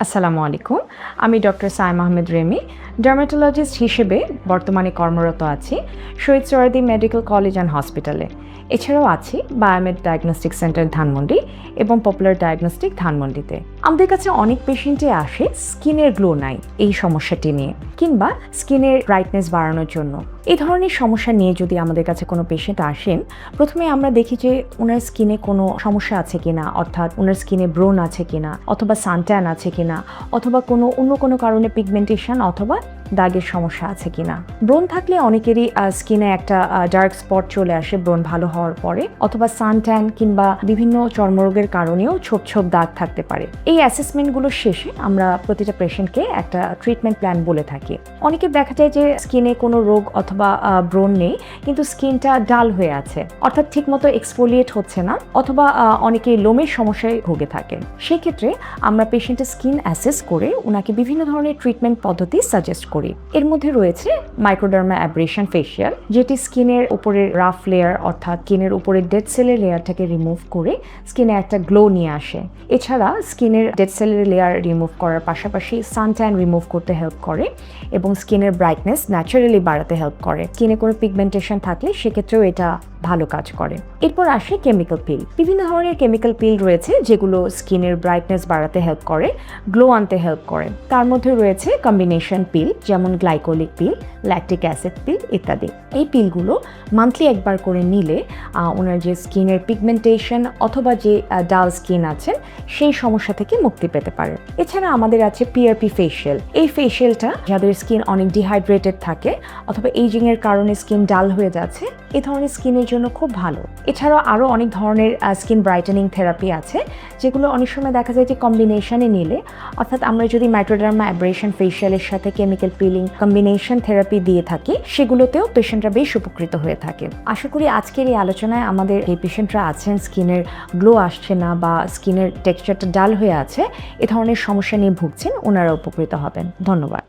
আসসালামু আলাইকুম। আমি doctor Sayem Ahmed Remi, dermatologist হিসেবে বর্তমানে কর্মরত আছি Shaheed Suhrawardy medical college and হসপিটালে। এছাড়াও আছি বায়োমেড ডায়াগনস্টিক সেন্টার ধানমন্ডি এবং পপুলার ডায়াগনস্টিক ধানমন্ডিতে। আমাদের কাছে অনেক পেশেন্টই আসে স্কিনের গ্লো নাই এই সমস্যাটি নিয়ে, কিংবা স্কিনের ব্রাইটনেস বাড়ানোর জন্য। এই ধরনের সমস্যা নিয়ে যদি আমাদের কাছে কোনো পেশেন্ট আসেন, প্রথমে আমরা দেখি যে ওনার স্কিনে কোনো সমস্যা আছে কিনা, অর্থাৎ ওনার স্কিনে ব্রোন আছে কিনা, অথবা সানট্যান আছে কিনা, অথবা অন্য কোনো কারণে পিগমেন্টেশন অথবা দাগের সমস্যা আছে কিনা। ব্রণ থাকলে অনেকেরই স্কিনে একটা ডার্ক স্পট চলে আসে ব্রণ ভালো হওয়ার পরে, অথবা সানট্যান কিংবা বিভিন্ন চর্মরোগের কারণেও ছোপ ছোপ দাগ থাকতে পারে। এই অ্যাসেসমেন্টগুলোর শেষে আমরা প্রতিটা পেশেন্টকে একটা ট্রিটমেন্ট প্ল্যান বলে থাকি। অনেকে দেখা যায় যে স্কিনে কোনো রোগ অথবা ব্রণ নেই, কিন্তু স্কিনটা ডাল হয়ে আছে, অর্থাৎ ঠিকমতো এক্সফোলিয়েট হচ্ছে না, অথবা অনেকে লোমের সমস্যায় ভুগে থাকেন। সেক্ষেত্রে আমরা পেশেন্টের স্কিন অ্যাসেস করে ওনাকে বিভিন্ন ধরনের ট্রিটমেন্ট পদ্ধতি সাজেস্ট করি। এর মধ্যে রয়েছে মাইক্রোডার্মা অ্যাব্রেশন ফেশিয়াল, যেটি স্কিনের উপরের রাফ লেয়ার অর্থাৎ স্কিনের উপরের ডেড সেলের লেয়ারটাকে রিমুভ করে স্কিনে একটা গ্লো নিয়ে আসে। এছাড়া স্কিনের ডেড সেলের লেয়ার রিমুভ করার পাশাপাশি সানট্যান রিমুভ করতে হেল্প করে এবং স্কিনের ব্রাইটনেস ন্যাচারালি বাড়াতে হেল্প করে। স্কিনে কোনো পিগমেন্টেশন থাকলে সেক্ষেত্রেও এটা ভালো কাজ করে। এরপর আসে কেমিক্যাল পিল। বিভিন্ন ধরনের কেমিক্যাল পিল রয়েছে যেগুলো স্কিনের ব্রাইটনেস বাড়াতে হেল্প করে, গ্লো আনতে হেল্প করে। তার মধ্যে রয়েছে কম্বিনেশন পিল, যেমন গ্লাইকোলিক পিল, ল্যাকটিক অ্যাসিড পিল ইত্যাদি। এই পিলগুলো মান্থলি একবার করে নিলে ওনার যে স্কিনের পিগমেন্টেশন অথবা যে ডাল স্কিন আছে সেই সমস্যা থেকে মুক্তি পেতে পারে। এছাড়া আমাদের আছে পিআরপি ফেশিয়াল। এই ফেশিয়ালটা যাদের স্কিন অনেক ডিহাইড্রেটেড থাকে অথবা এইজিং এর কারণে স্কিন ডাল হয়ে যাচ্ছে, এই ধরনের স্কিনের জন্য খুব ভালো। এছাড়াও আরও অনেক ধরনের স্কিন ব্রাইটেনিং থেরাপি আছে, যেগুলো অনেক সময় দেখা যায় যে কম্বিনেশনে নিলে, অর্থাৎ আমরা যদি মাইক্রোডার্মা অ্যাব্রেশন ফেশিয়ালের সাথে কেমিক্যাল পিলিং কম্বিনেশন থেরাপি দিয়ে থাকি, সেগুলোতেও পেশেন্টরা বেশ উপকৃত হয়ে থাকে। আশা করি আজকের এই আলোচনায় আমাদের এই পেশেন্টরা আছেন স্কিনের গ্লো আসছে না বা স্কিনের টেক্সচারটা ডাল হয়ে আছে, এ ধরনের সমস্যা নিয়ে ভুগছেন, ওনারা উপকৃত হবেন। ধন্যবাদ।